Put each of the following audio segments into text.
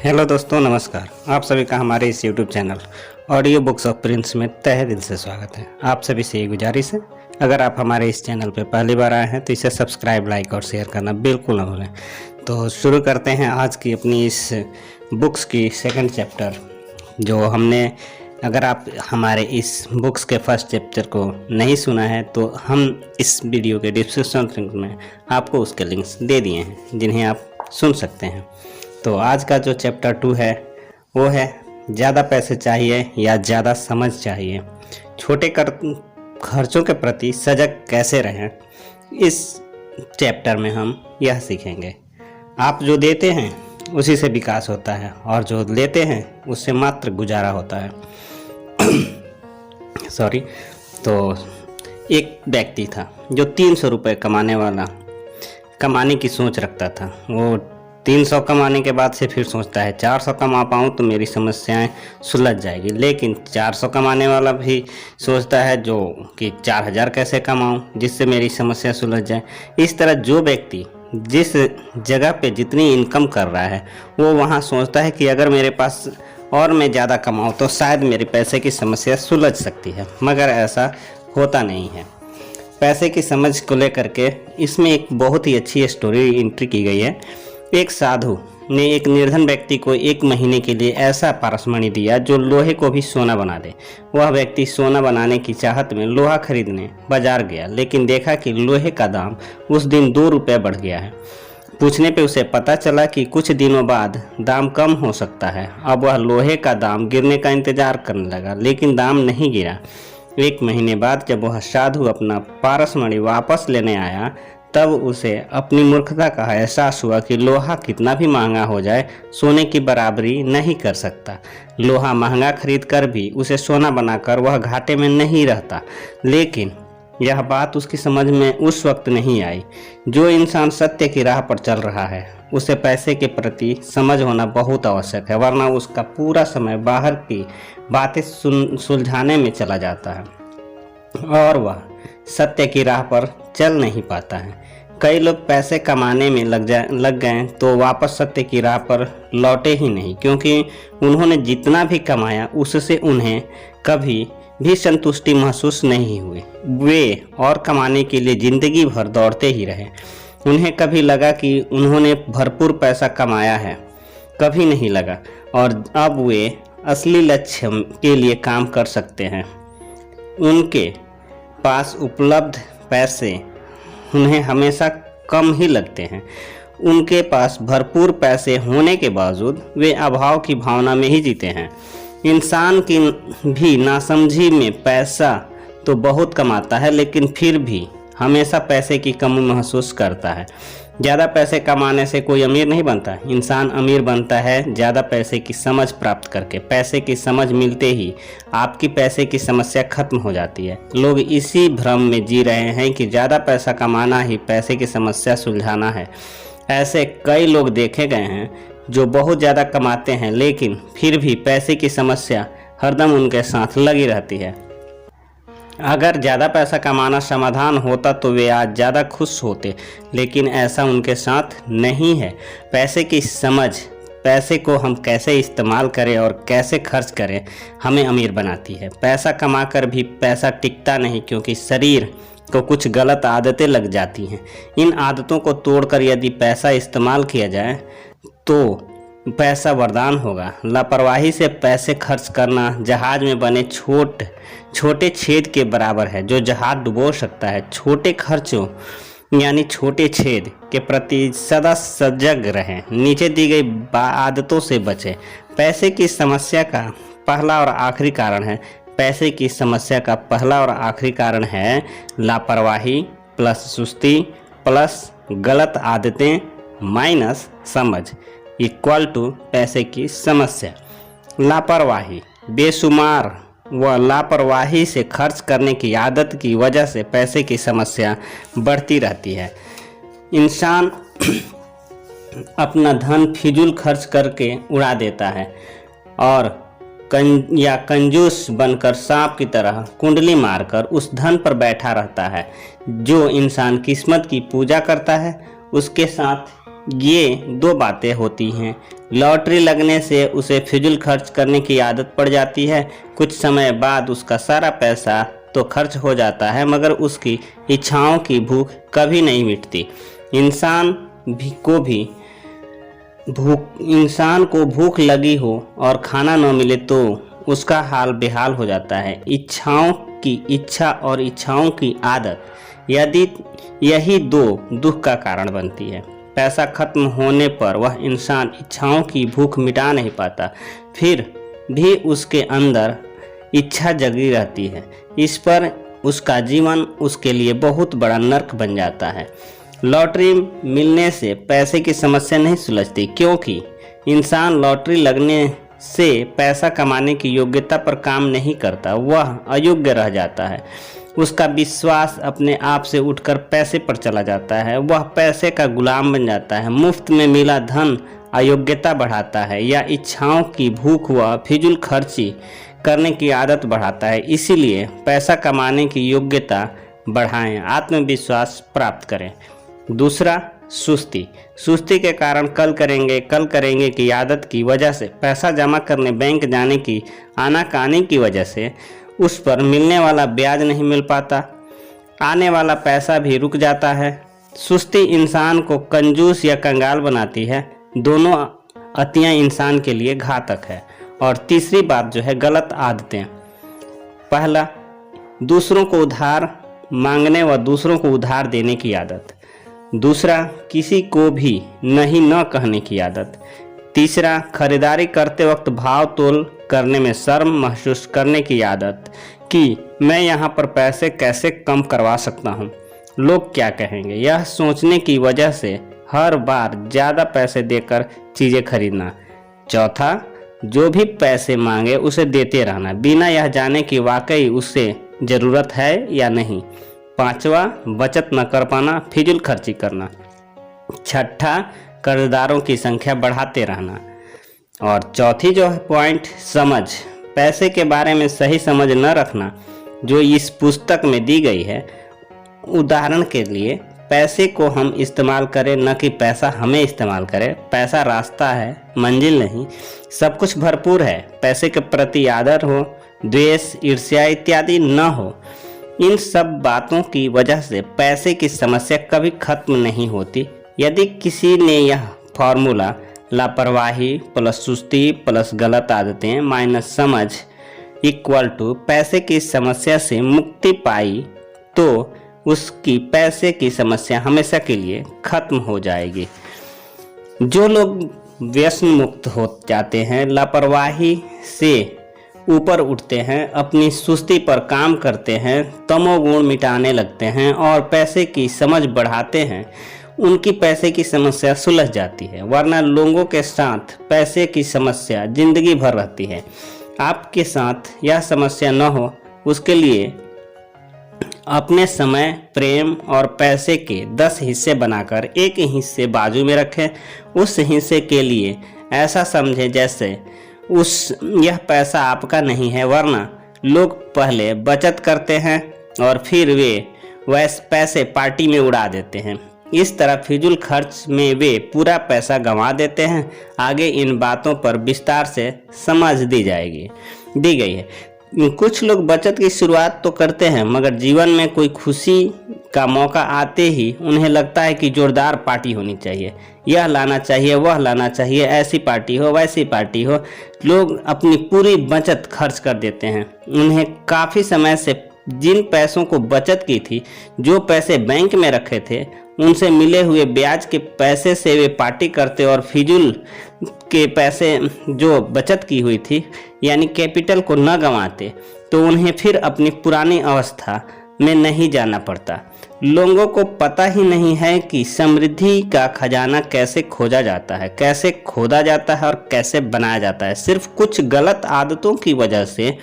Hello दोस्तों, नमस्कार। आप सभी का हमारे इस YouTube channel audio books of Prince में तहे दिल से स्वागत है। आप सभी से ये गुजारिश है, अगर आप हमारे इस चैनल पर पहली बार आए हैं तो इसे सब्सक्राइब, लाइक और शेयर करना बिल्कुल ना भूलें। तो शुरू करते हैं आज की अपनी इस बुक्स की सेकंड चैप्टर, जो हमने, अगर आप हमारे इस बुक्स के फर्स्ट चैप्टर को नहीं सुना है तो हम इस वीडियो के डिस्क्रिप्शन लिंक में आपको उसके लिंक्स दे दिए हैं, जिन्हें आप सुन सकते हैं। तो आज का जो चैप्टर 2 है वो है ज़्यादा पैसे चाहिए या ज़्यादा समझ चाहिए, छोटे खर्चों के प्रति सजग कैसे रहें। इस चैप्टर में हम यह सीखेंगे, आप जो देते हैं उसी से विकास होता है और जो लेते हैं उससे मात्र गुजारा होता है। सॉरी। तो एक व्यक्ति था जो 300 रुपये कमाने की सोच रखता था। वो 300 कमाने के बाद से फिर सोचता है 400 कमा पाऊँ तो मेरी समस्याएं सुलझ जाएगी, लेकिन 400 कमाने वाला भी सोचता है जो कि 4000 कैसे कमाऊँ जिससे मेरी समस्या सुलझ जाए। इस तरह जो व्यक्ति जिस जगह पे जितनी इनकम कर रहा है वो वहाँ सोचता है कि अगर मेरे पास और मैं ज़्यादा कमाऊँ तो शायद मेरी पैसे की समस्या सुलझ सकती है, मगर ऐसा होता नहीं है। पैसे की समझ को लेकर के इसमें एक बहुत ही अच्छी स्टोरी एंट्री की गई है। एक साधु ने एक निर्धन व्यक्ति को 1 महीने के लिए ऐसा पारसमणि दिया जो लोहे को भी सोना बना दे। वह व्यक्ति सोना बनाने की चाहत में लोहा खरीदने बाजार गया, लेकिन देखा कि लोहे का दाम उस दिन 2 रुपये बढ़ गया है। पूछने पे उसे पता चला कि कुछ दिनों बाद दाम कम हो सकता है। अब वह लोहे का दाम गिरने का इंतजार करने लगा, लेकिन दाम नहीं गिरा। 1 महीने बाद जब वह साधु अपना पारसमणि वापस लेने आया, तब उसे अपनी मूर्खता का एहसास हुआ कि लोहा कितना भी महंगा हो जाए सोने की बराबरी नहीं कर सकता। लोहा महंगा खरीद कर भी उसे सोना बनाकर वह घाटे में नहीं रहता। लेकिन यह बात उसकी समझ में उस वक्त नहीं आई। जो इंसान सत्य की राह पर चल रहा है उसे पैसे के प्रति समझ होना बहुत आवश्यक है, वरना उसका पूरा समय बाहर की बातें सुलझाने में चला जाता है और वह सत्य की राह पर चल नहीं पाता है। कई लोग पैसे कमाने में लग गए तो वापस सत्य की राह पर लौटे ही नहीं, क्योंकि उन्होंने जितना भी कमाया उससे उन्हें कभी भी संतुष्टि महसूस नहीं हुई। वे और कमाने के लिए जिंदगी भर दौड़ते ही रहे। उन्हें कभी लगा कि उन्होंने भरपूर पैसा कमाया है? कभी नहीं लगा। और अब वे असली लक्ष्य के लिए काम कर सकते हैं। उनके पास उपलब्ध पैसे उन्हें हमेशा कम ही लगते हैं। उनके पास भरपूर पैसे होने के बावजूद वे अभाव की भावना में ही जीते हैं। इंसान की भी नासमझी में पैसा तो बहुत कमाता है, लेकिन फिर भी हमेशा पैसे की कमी महसूस करता है। ज़्यादा पैसे कमाने से कोई अमीर नहीं बनता। इंसान अमीर बनता है ज़्यादा पैसे की समझ प्राप्त करके। पैसे की समझ मिलते ही आपकी पैसे की समस्या खत्म हो जाती है। लोग इसी भ्रम में जी रहे हैं कि ज़्यादा पैसा कमाना ही पैसे की समस्या सुलझाना है। ऐसे कई लोग देखे गए हैं जो बहुत ज़्यादा कमाते हैं, लेकिन फिर भी पैसे की समस्या हरदम उनके साथ लगी रहती है। अगर ज़्यादा पैसा कमाना समाधान होता तो वे आज ज़्यादा खुश होते, लेकिन ऐसा उनके साथ नहीं है। पैसे की समझ, पैसे को हम कैसे इस्तेमाल करें और कैसे खर्च करें, हमें अमीर बनाती है। पैसा कमाकर भी पैसा टिकता नहीं, क्योंकि शरीर को कुछ गलत आदतें लग जाती हैं। इन आदतों को तोड़कर यदि पैसा इस्तेमाल किया जाए तो पैसा वरदान होगा। लापरवाही से पैसे खर्च करना जहाज में बने छोटे छेद के बराबर है, जो जहाज डुबो सकता है। छोटे खर्चों यानी छोटे छेद के प्रति सदा सजग रहें। नीचे दी गई आदतों से बचें। पैसे की समस्या का पहला और आखिरी कारण है लापरवाही प्लस सुस्ती प्लस गलत आदतें माइनस समझ इक्वल टू पैसे की समस्या। लापरवाही, बेशुमार व लापरवाही से खर्च करने की आदत की वजह से पैसे की समस्या बढ़ती रहती है। इंसान अपना धन फिजूल खर्च करके उड़ा देता है और कंजूस बनकर सांप की तरह कुंडली मारकर उस धन पर बैठा रहता है। जो इंसान किस्मत की पूजा करता है उसके साथ ये दो बातें होती हैं। लॉटरी लगने से उसे फिजूल खर्च करने की आदत पड़ जाती है। कुछ समय बाद उसका सारा पैसा तो खर्च हो जाता है, मगर उसकी इच्छाओं की भूख कभी नहीं मिटती। इंसान को भूख लगी हो और खाना न मिले तो उसका हाल बेहाल हो जाता है। इच्छाओं की इच्छा और इच्छाओं की आदत, यदि यही दो दुख का कारण बनती है। पैसा खत्म होने पर वह इंसान इच्छाओं की भूख मिटा नहीं पाता, फिर भी उसके अंदर इच्छा जगी रहती है। इस पर उसका जीवन उसके लिए बहुत बड़ा नर्क बन जाता है। लॉटरी मिलने से पैसे की समस्या नहीं सुलझती, क्योंकि इंसान लॉटरी लगने से पैसा कमाने की योग्यता पर काम नहीं करता, वह अयोग्य रह जाता है। उसका विश्वास अपने आप से उठकर पैसे पर चला जाता है, वह पैसे का गुलाम बन जाता है। मुफ्त में मिला धन अयोग्यता बढ़ाता है या इच्छाओं की भूख व फिजूल खर्ची करने की आदत बढ़ाता है। इसीलिए पैसा कमाने की योग्यता बढ़ाएं, आत्मविश्वास प्राप्त करें। दूसरा, सुस्ती के कारण कल करेंगे की आदत की वजह से पैसा जमा करने बैंक जाने की आनाकानी की वजह से उस पर मिलने वाला ब्याज नहीं मिल पाता, आने वाला पैसा भी रुक जाता है। सुस्ती इंसान को कंजूस या कंगाल बनाती है। दोनों अतियाँ इंसान के लिए घातक है। और तीसरी बात जो है, गलत आदतें। पहला, दूसरों को उधार मांगने व दूसरों को उधार देने की आदत। दूसरा, किसी को भी नहीं न कहने की आदत। तीसरा, खरीदारी करते वक्त भाव तोल करने में शर्म महसूस करने की आदत कि मैं यहाँ पर पैसे कैसे कम करवा सकता हूँ, लोग क्या कहेंगे, यह सोचने की वजह से हर बार ज़्यादा पैसे देकर चीज़ें खरीदना। चौथा, जो भी पैसे मांगे उसे देते रहना, बिना यह जाने कि वाकई उससे ज़रूरत है या नहीं। पांचवा, बचत न कर पाना, फिजूल खर्ची करना। छठा, कर्जदारों की संख्या बढ़ाते रहना। और चौथी जो है पॉइंट, समझ। पैसे के बारे में सही समझ न रखना, जो इस पुस्तक में दी गई है। उदाहरण के लिए, पैसे को हम इस्तेमाल करें, न कि पैसा हमें इस्तेमाल करे। पैसा रास्ता है, मंजिल नहीं। सब कुछ भरपूर है, पैसे के प्रति आदर हो, द्वेष, ईर्ष्या इत्यादि न हो। इन सब बातों की वजह से पैसे की समस्या कभी खत्म नहीं होती। यदि किसी ने यह फॉर्मूला लापरवाही प्लस सुस्ती प्लस गलत आदतें माइनस समझ इक्वल टू पैसे की समस्या से मुक्ति पाई, तो उसकी पैसे की समस्या हमेशा के लिए खत्म हो जाएगी। जो लोग व्यसन मुक्त हो जाते हैं, लापरवाही से ऊपर उठते हैं, अपनी सुस्ती पर काम करते हैं, तमोगुण मिटाने लगते हैं और पैसे की समझ बढ़ाते हैं, उनकी पैसे की समस्या सुलझ जाती है। वरना लोगों के साथ पैसे की समस्या जिंदगी भर रहती है। आपके साथ यह समस्या न हो, उसके लिए अपने समय, प्रेम और पैसे के 10 हिस्से बनाकर एक हिस्से बाजू में रखें। उस हिस्से के लिए ऐसा समझें जैसे यह पैसा आपका नहीं है। वरना लोग पहले बचत करते हैं और फिर वे वैसे पैसे पार्टी में उड़ा देते हैं। इस तरह फिजूल खर्च में वे पूरा पैसा गंवा देते हैं। आगे इन बातों पर विस्तार से समझ दी गई है। कुछ लोग बचत की शुरुआत तो करते हैं, मगर जीवन में कोई खुशी का मौका आते ही उन्हें लगता है कि जोरदार पार्टी होनी चाहिए, यह लाना चाहिए, वह लाना चाहिए, ऐसी पार्टी हो, वैसी पार्टी हो। लोग अपनी पूरी बचत खर्च कर देते हैं। उन्हें काफ़ी समय से जिन पैसों को बचत की थी, जो पैसे बैंक में रखे थे, उनसे मिले हुए ब्याज के पैसे से वे पार्टी करते और फिजूल के पैसे जो बचत की हुई थी यानी कैपिटल को न गंवाते, तो उन्हें फिर अपनी पुरानी अवस्था में नहीं जाना पड़ता। लोगों को पता ही नहीं है कि समृद्धि का खजाना कैसे खोजा जाता है, कैसे खोदा जाता है और कैसे बनाया जाता है। सिर्फ कुछ गलत आदतों की वजह से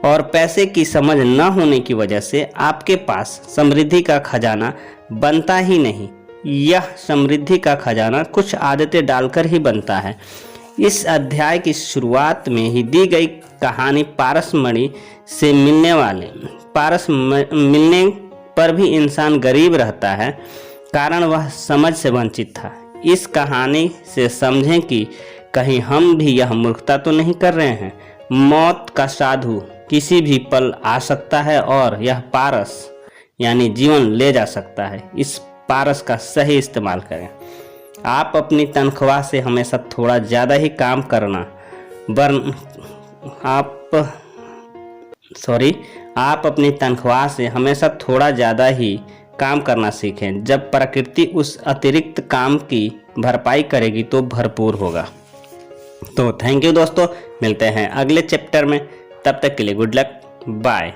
और पैसे की समझ न होने की वजह से आपके पास समृद्धि का खजाना बनता ही नहीं। यह समृद्धि का खजाना कुछ आदतें डालकर ही बनता है। इस अध्याय की शुरुआत में ही दी गई कहानी पारसमणि से मिलने पर भी इंसान गरीब रहता है, कारण वह समझ से वंचित था। इस कहानी से समझें कि कहीं हम भी यह मूर्खता तो नहीं कर रहे हैं। मौत का साधु किसी भी पल आ सकता है और यह पारस यानी जीवन ले जा सकता है। इस पारस का सही इस्तेमाल करें। आप अपनी तनख्वाह से हमेशा थोड़ा ज़्यादा ही काम करना आप अपनी तनख्वाह से हमेशा थोड़ा ज़्यादा ही काम करना सीखें। जब प्रकृति उस अतिरिक्त काम की भरपाई करेगी तो भरपूर होगा। तो थैंक यू दोस्तों, मिलते हैं अगले चैप्टर में। तब तक के लिए गुड लक, बाय।